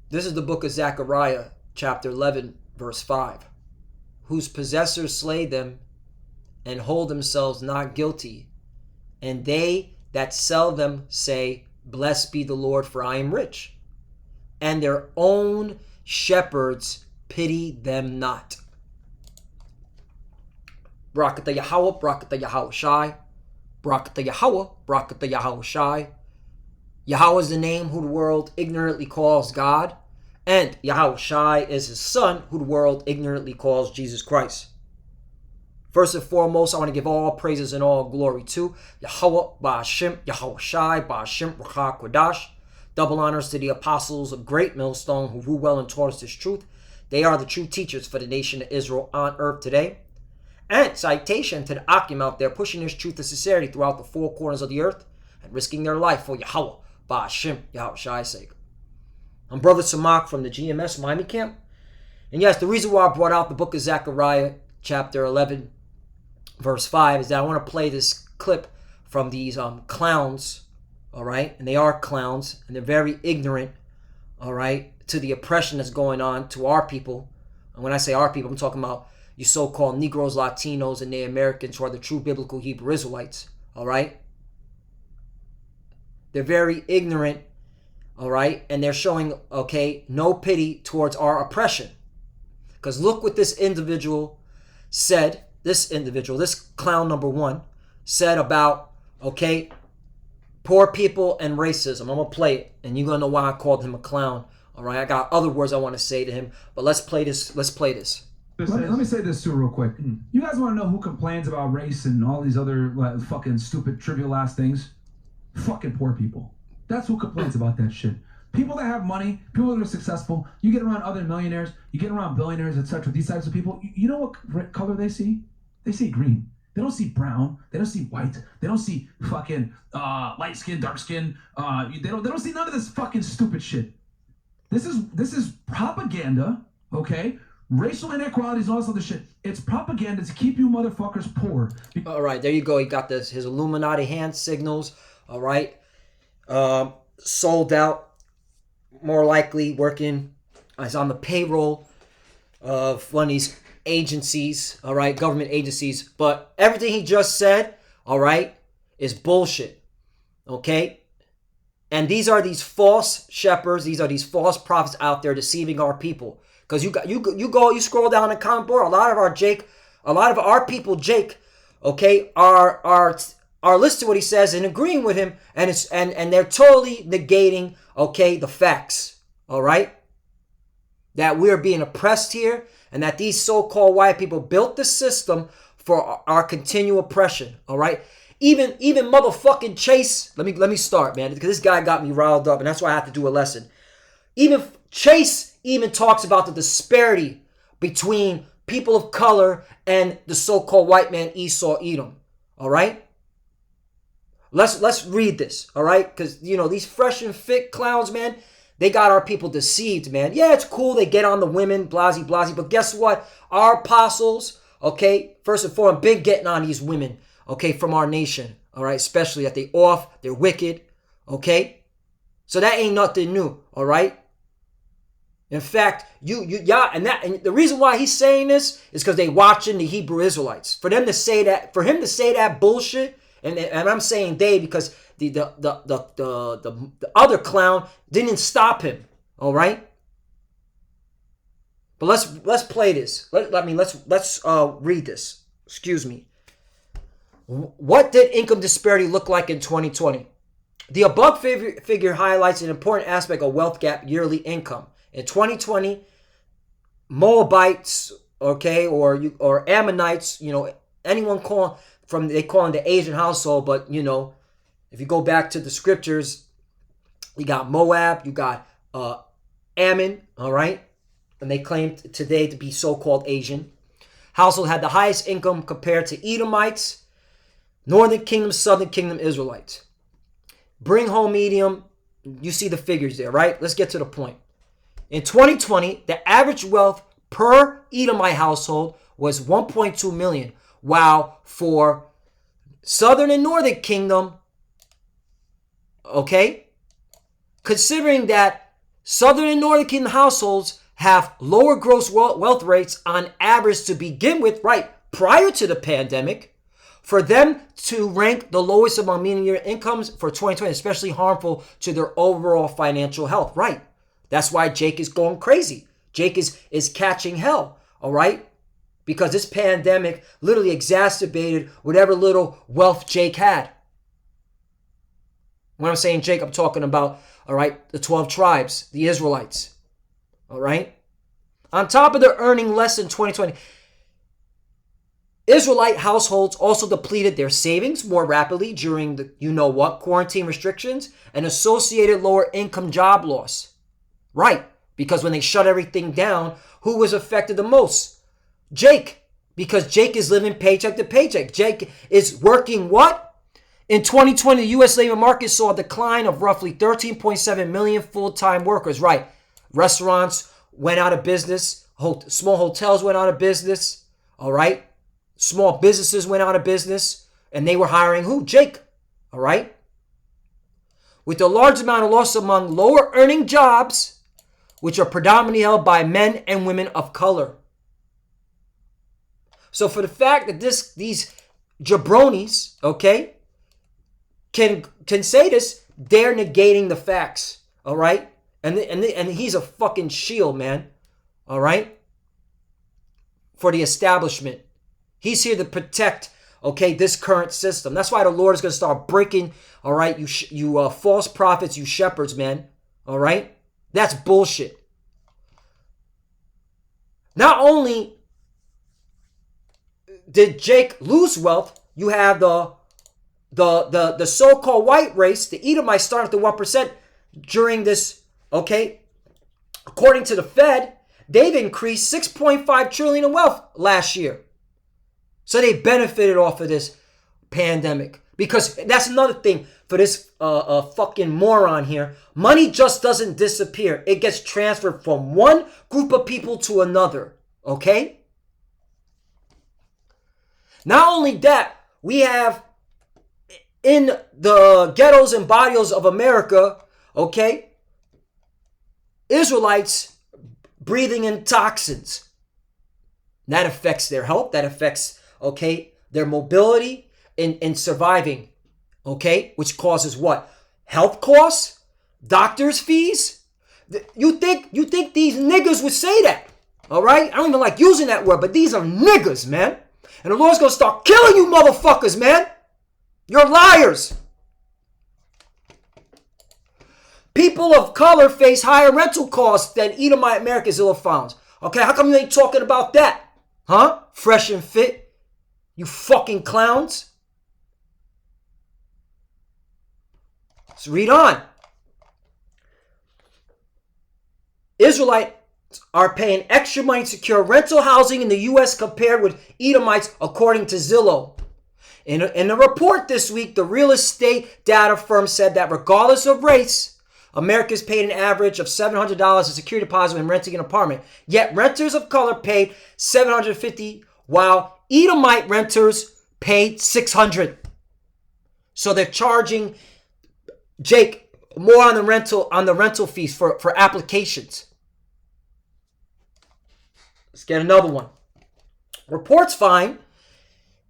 This is the book of Zechariah, chapter 11, verse 5. Whose possessors slay them and hold themselves not guilty, and they that sell them say, Blessed be the Lord, for I am rich. And their own shepherds pity them not. Barakatah Yahweh, Barakatah Yahweh Shai, Barakatah Yahweh, Barakatah Yahweh Shai. Yahweh is the name who the world ignorantly calls God, and Yahweh Shai is his son who the world ignorantly calls Jesus Christ. First and foremost, I want to give all praises and all glory to Yahweh Ba'Hashem, Yahweh Shai, Ba'Hashem, Ruach HaKodash. Double honors to the apostles of Great Millstone who rule well and taught us this truth. They are the true teachers for the nation of Israel on earth today. And citation to the Akim out there pushing this truth of sincerity throughout the four corners of the earth and risking their life for Yahweh Ba'Hashem, Yahweh Shai's sake. I'm Brother Samak from the GMS Miami camp. And yes, the reason why I brought out the book of Zechariah, chapter 11, verse 5, is that I want to play this clip from these clowns, all right? And they are clowns, and they're very ignorant, all right, to the oppression that's going on to our people. And when I say our people, I'm talking about you so-called Negroes, Latinos, and Native Americans who are the true biblical Hebrew Israelites, all right? They're very ignorant, all right? And they're showing, okay, no pity towards our oppression. Because look what this individual said, this clown number one, said about, okay, poor people and racism. I'm going to play it, and you're going to know why I called him a clown, all right? I got other words I want to say to him, but let's play this. Let's play this. Let me say this too real quick. You guys want to know who complains about race and all these other fucking stupid trivial ass things? Fucking poor people. That's who complains about that shit. People that have money, people that are successful, you get around other millionaires, you get around billionaires, etc. These types of people, you know what color they see? They see green. They don't see brown. They don't see white. They don't see fucking light skin, dark skin. They don't see none of this fucking stupid shit. This is propaganda, okay? Racial inequalities and all this other shit. It's propaganda to keep you motherfuckers poor. All right, there you go. He got his Illuminati hand signals. All right, sold out. More likely working as on the payroll of one of these agencies. All right, government agencies. But everything he just said, all right, is bullshit. Okay, and these are these false shepherds. These are these false prophets out there deceiving our people. Because you scroll down the comment board, a lot of our people, Jake, okay, are listening to what he says and agreeing with him, and they're totally negating, okay, the facts, all right, that we're being oppressed here, and that these so-called white people built the system for our continual oppression, all right. Even motherfucking Chase. Let me start, man, because this guy got me riled up, and that's why I have to do a lesson. Even Chase even talks about the disparity between people of color and the so-called white man Esau Edom. All right? Let's read this, all right? Because, you know, these fresh and fit clowns, man, they got our people deceived, man. Yeah, it's cool. They get on the women, blasey, but guess what? Our apostles, okay, first and foremost, been getting on these women, okay, from our nation, all right? Especially that they're wicked, okay? So that ain't nothing new, all right? In fact, and the reason why he's saying this is because they watching the Hebrew Israelites. For him to say that bullshit, and I'm saying they because the other clown didn't stop him. All right. But let's play this. Let's read this. Excuse me. What did income disparity look like in 2020? The above figure highlights an important aspect of wealth gap yearly income. In 2020, Moabites, okay, or Ammonites, you know, anyone they call them the Asian household, but you know, if you go back to the scriptures, you got Moab, you got Ammon, all right, and they claim today to be so-called Asian. Household had the highest income compared to Edomites, Northern Kingdom, Southern Kingdom Israelites. Bring home medium, you see the figures there, right? Let's get to the point. In 2020, the average wealth per Edomite household was 1.2 million, while for Southern and Northern Kingdom, okay, considering that Southern and Northern Kingdom households have lower gross wealth rates on average to begin with, right, prior to the pandemic. For them to rank the lowest among median incomes for 2020, especially harmful to their overall financial health, right? That's why Jake is going crazy. Jake is catching hell, all right? Because this pandemic literally exacerbated whatever little wealth Jake had. When I'm saying Jake, I'm talking about, all right, the 12 tribes, the Israelites, all right? On top of their earning less in 2020, Israelite households also depleted their savings more rapidly during the, quarantine restrictions and associated lower income job loss. Right, because when they shut everything down, who was affected the most? Jake, because Jake is living paycheck to paycheck. Jake is working what? In 2020, the U.S. labor market saw a decline of roughly 13.7 million full-time workers. Right, restaurants went out of business. Small hotels went out of business. All right, small businesses went out of business. And they were hiring who? Jake. All right. With a large amount of loss among lower earning jobs, which are predominantly held by men and women of color. So for the fact that these jabronis, okay, can say this, they're negating the facts, all right? And he's a fucking shield, man, all right? For the establishment. He's here to protect, okay, this current system. That's why the Lord is going to start breaking, all right, you false prophets, you shepherds, man, all right? That's bullshit. Not only did Jake lose wealth, you have the so-called white race, the Edomites, starting at the 1% during this, okay? According to the Fed, they've increased 6.5 trillion in wealth last year. So they benefited off of this pandemic. Because that's another thing for this fucking moron here. Money just doesn't disappear. It gets transferred from one group of people to another. Okay? Not only that, we have in the ghettos and barrios of America, okay, Israelites breathing in toxins. That affects their health. That affects, okay, their mobility in surviving, okay, which causes what? Health costs? Doctors' fees? You think these niggas would say that, all right? I don't even like using that word, but these are niggas, man. And the Lord's going to start killing you motherfuckers, man. You're liars. People of color face higher rental costs than Edomite Americans ill found. Okay, how come you ain't talking about that? Huh? Fresh and fit? You fucking clowns. Let's read on. Israelites are paying extra money to secure rental housing in the U.S. compared with Edomites, according to Zillow. In a report this week, the real estate data firm said that regardless of race, Americans paid an average of $700 as security deposit when renting an apartment. Yet renters of color paid $750, while Edomite renters paid $600. So they're charging Jake more on the rental fees for applications. Let's get another one. Reports find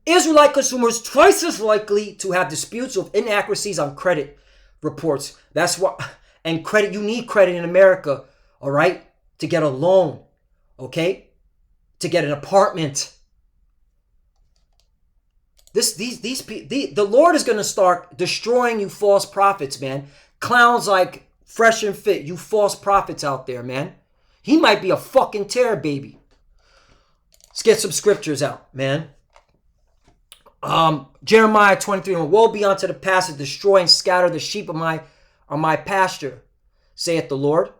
Israelite consumers twice as likely to have disputes with inaccuracies on credit reports. That's what, and credit, you need credit in America, all right, to get a loan, okay, to get an apartment. The Lord is going to start destroying you false prophets, man. Clowns like Fresh and Fit, you false prophets out there, man. He might be a fucking terror baby. Let's get some scriptures out, man. Jeremiah 23, woe be unto the pasture, destroy and scatter the sheep of my pasture, saith the Lord.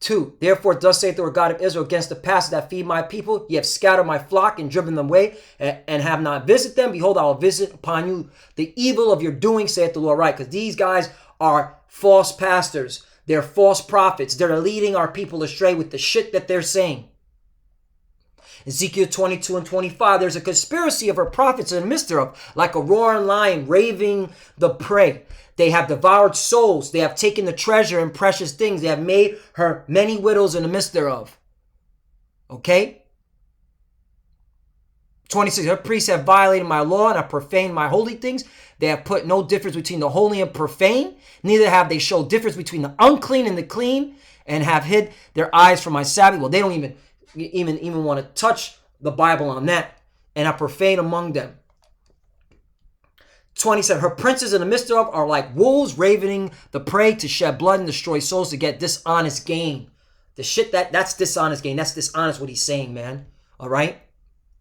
2, therefore thus saith the Lord God of Israel against the pasture that feed my people, ye have scattered my flock and driven them away, and have not visited them. Behold, I will visit upon you the evil of your doing, saith the Lord. Right, because these guys are false pastors. They're false prophets. They're leading our people astray with the shit that they're saying. Ezekiel 22 and 25, there's a conspiracy of her prophets in the midst thereof, like a roaring lion raving the prey. They have devoured souls. They have taken the treasure and precious things. They have made her many widows in the midst thereof. Okay? 26, her priests have violated my law and have profaned my holy things. They have put no difference between the holy and profane. Neither have they showed difference between the unclean and the clean, and have hid their eyes from my Sabbath. Well, they don't even want to touch the Bible on that, and are profane among them. 27, her princes in the midst thereof are like wolves ravening the prey to shed blood and destroy souls to get dishonest gain. The shit that's dishonest gain. That's dishonest what he's saying, man. All right?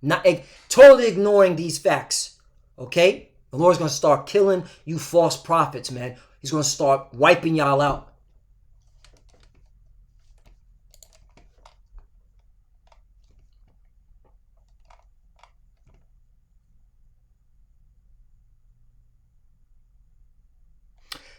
Not totally ignoring these facts. Okay? The Lord's going to start killing you false prophets, man. He's going to start wiping y'all out.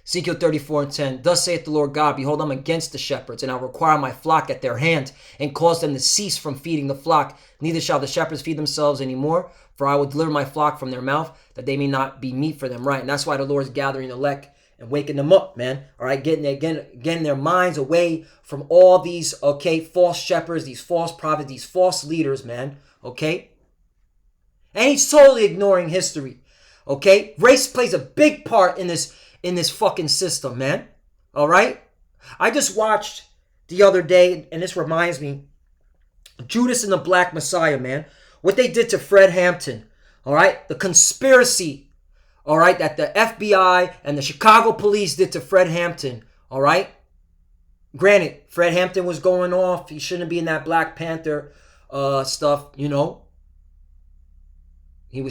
Ezekiel 34 and 10, thus saith the Lord God, behold, I'm against the shepherds, and I'll require my flock at their hand, and cause them to cease from feeding the flock. Neither shall the shepherds feed themselves any more, for I will deliver my flock from their mouth, that they may not be meat for them. Right, and that's why the Lord's gathering the elect and waking them up, man. All right, getting their minds away from all these, okay, false shepherds, these false prophets, these false leaders, man. Okay, and he's totally ignoring history. Okay, race plays a big part in this fucking system, man. All right? I just watched the other day, and this reminds me, Judas and the Black Messiah, man. What they did to Fred Hampton. All right? The conspiracy, all right, that the FBI and the Chicago police did to Fred Hampton. All right? Granted, Fred Hampton was going off. He shouldn't be in that Black Panther stuff, you know. He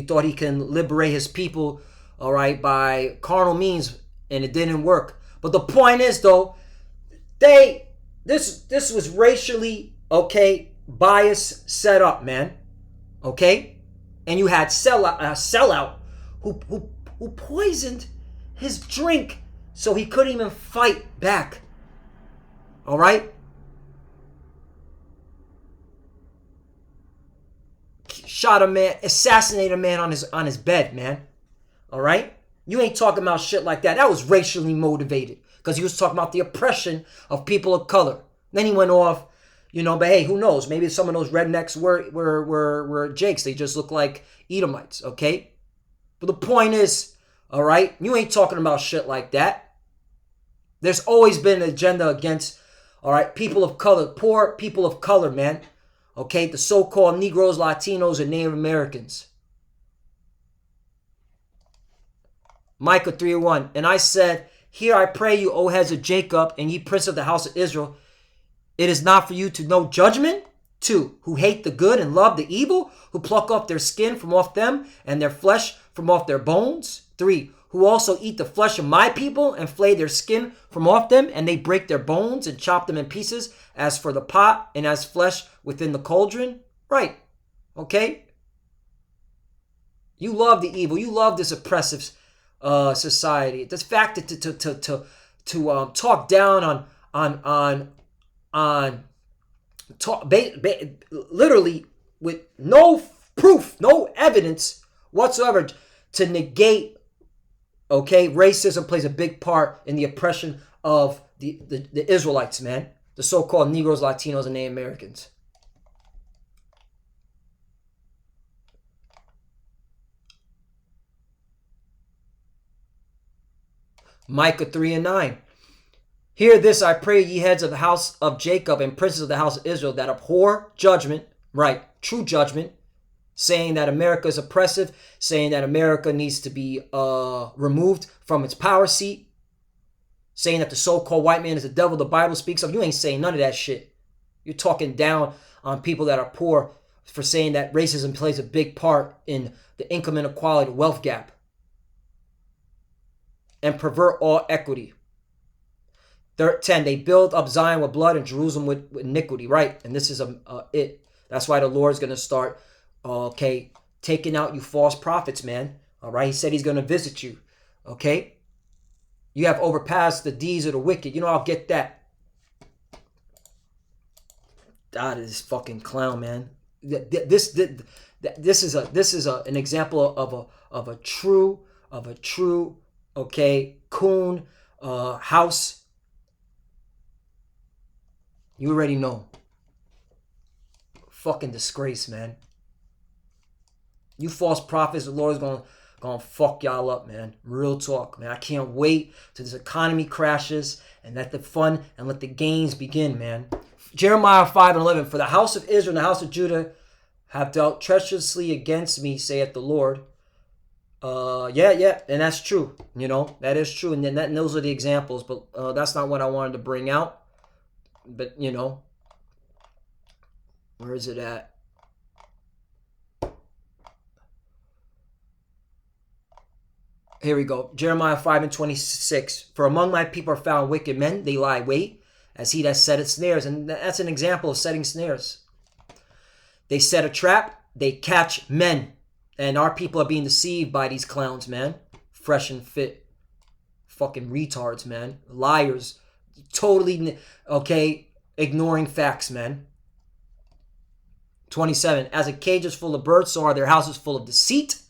thought he can liberate his people, all right, by carnal means, and it didn't work. But the point is, though, this was racially, okay, bias set up, man, okay, and you had sellout who poisoned his drink so he couldn't even fight back. All right. Shot a man, assassinated a man on his bed, man. All right? You ain't talking about shit like that. That was racially motivated because he was talking about the oppression of people of color. Then he went off, you know, but hey, who knows? Maybe some of those rednecks were Jakes. They just look like Edomites, okay? But the point is, all right, you ain't talking about shit like that. There's always been an agenda against, all right, people of color, poor people of color, man. Okay, the so-called Negroes, Latinos, and Native Americans. Micah 3:1, and I said, hear I pray you, O heads of Jacob, and ye prince of the house of Israel, it is not for you to know judgment? 2, who hate the good and love the evil, who pluck off their skin from off them, and their flesh from off their bones? 3, who also eat the flesh of my people, and flay their skin from off them, and they break their bones, and chop them in pieces, as for the pot, and as flesh within the cauldron? Right, okay? You love the evil, you love this oppressive society. The fact that to talk down on talk literally with no proof, no evidence whatsoever to negate, okay, racism plays a big part in the oppression of the Israelites, man, the so-called Negroes, Latinos, and Native Americans. Micah 3:9. Hear this, I pray, ye heads of the house of Jacob and princes of the house of Israel, that abhor judgment, right, true judgment, saying that America is oppressive, saying that America needs to be removed from its power seat, saying that the so-called white man is the devil the Bible speaks of. You ain't saying none of that shit. You're talking down on people that are poor for saying that racism plays a big part in the income inequality, the wealth gap, and pervert all equity. 10, they build up Zion with blood and Jerusalem with iniquity, right? And this is it. That's why the Lord's going to start, okay, taking out you false prophets, man. All right, he said he's going to visit you, okay? You have overpassed the deeds of the wicked. You know, I'll get that. God, this fucking clown, man. This is an example of a true okay coon house. You already know. Fucking disgrace, man. You false prophets, the Lord is gonna fuck y'all up, man. Real talk, man. I can't wait till this economy crashes and let the fun and let the gains begin, man. Jeremiah 5:11. For the house of Israel and the house of Judah have dealt treacherously against me, saith the Lord. Yeah, and that's true. You know, that is true. And then those are the examples, but that's not what I wanted to bring out. But, you know, where is it at? Here we go. Jeremiah 5:26. For among my people are found wicked men. They lie wait, as he that setteth snares. And that's an example of setting snares. They set a trap. They catch men. And our people are being deceived by these clowns, man. Fresh and fit. Fucking retards, man. Liars. Totally, okay, ignoring facts, man. 27. As a cage is full of birds, so are their houses full of deceit.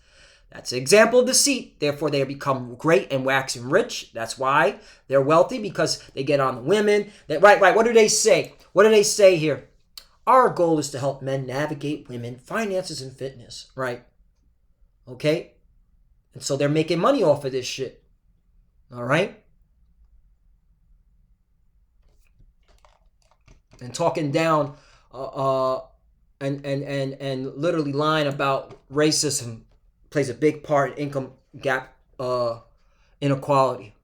That's an example of deceit. Therefore, they become great and waxing rich. That's why they're wealthy, because they get on the women. Right. What do they say? What do they say here? Our goal is to help men navigate women, finances, and fitness. Right. Okay? And so they're making money off of this shit. All right? And talking down and literally lying about racism plays a big part in income gap inequality.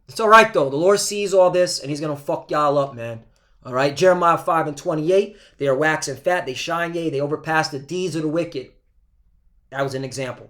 It's all right, though. The Lord sees all this, and he's going to fuck y'all up, man. All right? Jeremiah 5:28. They are waxing fat. They shine, yea. They overpass the deeds of the wicked. That was an example.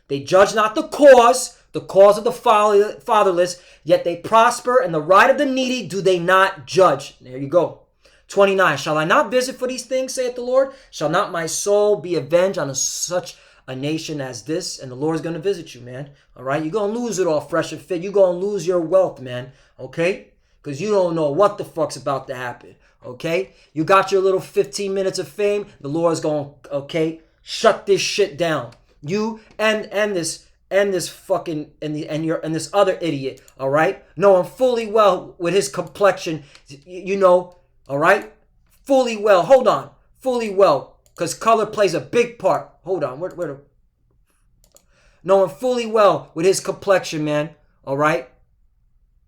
They judge not the cause of the fatherless, yet they prosper, and the right of the needy do they not judge. There you go. 29. Shall I not visit for these things, saith the Lord? Shall not my soul be avenged on such a nation as this? And the Lord's going to visit you, man. All right? You're going to lose it all fresh and fit. You're going to lose your wealth, man. Okay? Because you don't know what the fuck's about to happen. Okay? You got your little 15 minutes of fame. The Lord's going to, okay, shut this shit down. You and this fucking and this other idiot, all right? Knowing fully well with his complexion, you know, all right? Fully well. Hold on. Fully well. Because color plays a big part. Hold on. Where knowing fully well with his complexion, man, all right?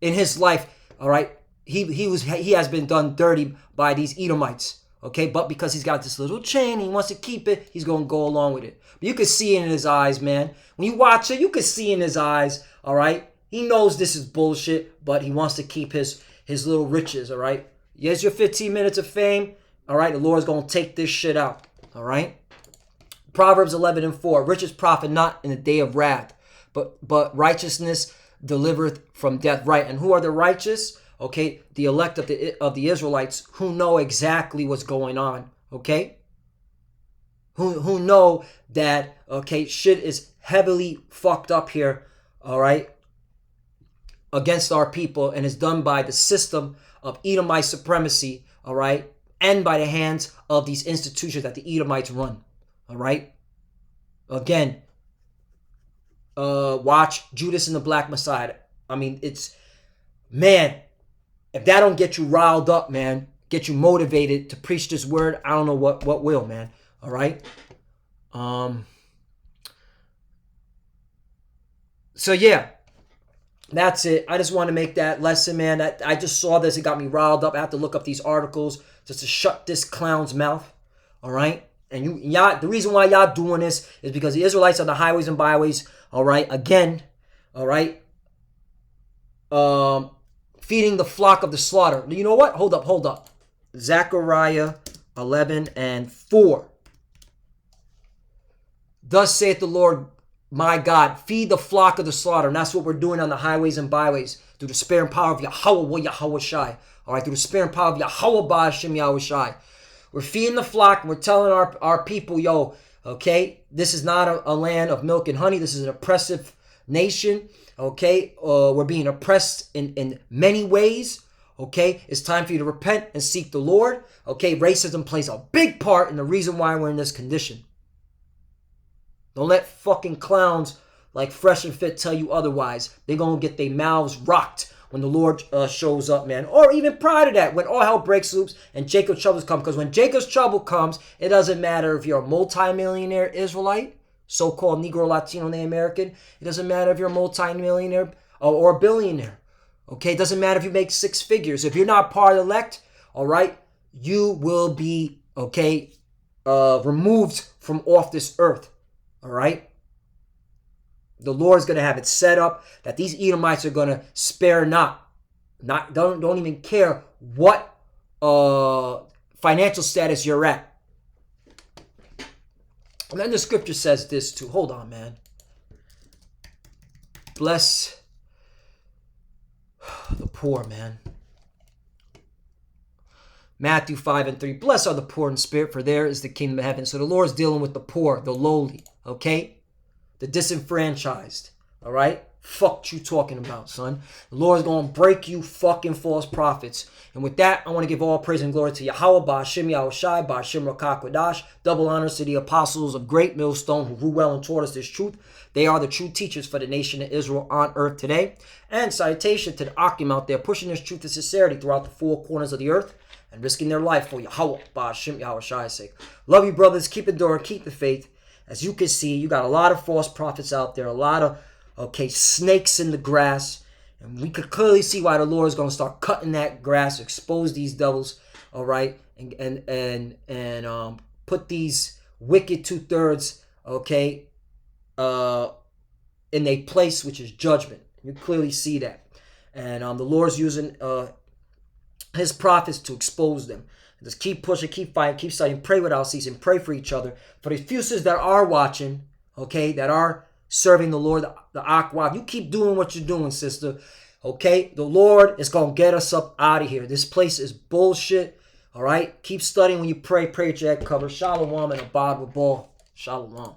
In his life, all right? He has been done dirty by these Edomites. Okay, but because he's got this little chain, he wants to keep it, he's going to go along with it. But you can see it in his eyes, man. When you watch it, you can see in his eyes, all right? He knows this is bullshit, but he wants to keep his little riches, all right? Here's your 15 minutes of fame, all right? The Lord's going to take this shit out, all right? Proverbs 11:4. Riches profit not in the day of wrath, but righteousness delivereth from death. Right, and who are the righteous? Okay, the elect of the Israelites who know exactly what's going on, okay? Who know that, okay, shit is heavily fucked up here, all right, against our people, and is done by the system of Edomite supremacy, all right, and by the hands of these institutions that the Edomites run, all right? Again, watch Judas and the Black Messiah. I mean, it's, man, if that don't get you riled up, man, get you motivated to preach this word, I don't know what will, man. All right? So, yeah. That's it. I just want to make that lesson, man. I just saw this. It got me riled up. I have to look up these articles just to shut this clown's mouth. All right? And y'all, the reason why y'all doing this is because the Israelites on the highways and byways, all right, again, all right, feeding the flock of the slaughter. You know what? Hold up. Zechariah 11:4. Thus saith the Lord my God, feed the flock of the slaughter. And that's what we're doing on the highways and byways through the spirit and power of Yahweh Shai. All right, through the spirit and power of Yahweh Ba'ashem Yahweh Shai. We're feeding the flock, and we're telling our people, yo, okay, this is not a land of milk and honey. This is an oppressive nation. Okay, we're being oppressed in many ways. Okay, it's time for you to repent and seek the Lord. Okay, racism plays a big part in the reason why we're in this condition. Don't let fucking clowns like Fresh and Fit tell you otherwise. They're going to get their mouths rocked when the Lord shows up, man. Or even prior to that, when all hell breaks loose and Jacob's troubles come. Because when Jacob's trouble comes, it doesn't matter if you're a multimillionaire Israelite, so-called Negro, Latino, Native American. It doesn't matter if you're a multimillionaire or a billionaire. Okay, it doesn't matter if you make 6 figures. If you're not part of the elect, all right, you will be, okay, removed from off this earth, all right? The Lord's going to have it set up that these Edomites are going to spare not don't even care what financial status you're at. And then the scripture says this too. Hold on, man. Bless the poor, man. Matthew 5:3. Blessed are the poor in spirit, for there is the kingdom of heaven. So the Lord's dealing with the poor, the lowly, okay? The disenfranchised, all right? Fuck you talking about, son. The Lord's going to break you fucking false prophets. And with that, I want to give all praise and glory to Yahweh, Ba'ashem Yahushai, Ba'ashem Rakakwadash. Double honors to the apostles of Great Millstone who grew well and taught us this truth. They are the true teachers for the nation of Israel on earth today. And salutation to the Akim out there pushing this truth and sincerity throughout the 4 corners of the earth and risking their life for Yahweh, Ba'ashem Yahushai's sake. Love you, brothers. Keep enduring. Keep the faith. As you can see, you got a lot of false prophets out there, a lot of, okay, snakes in the grass. And we could clearly see why the Lord is going to start cutting that grass, expose these devils, all right, and put these wicked 2/3, okay, in a place which is judgment. You clearly see that. And the Lord's using his prophets to expose them. Just keep pushing, keep fighting, keep studying, pray without ceasing, pray for each other. For the few sisters that are watching, okay, that are serving the Lord, the Akwab, you keep doing what you're doing, sister. Okay, the Lord is going to get us up out of here. This place is bullshit. All right, keep studying when you pray. Pray at your head cover. Shalom and abad with ball. Shalom.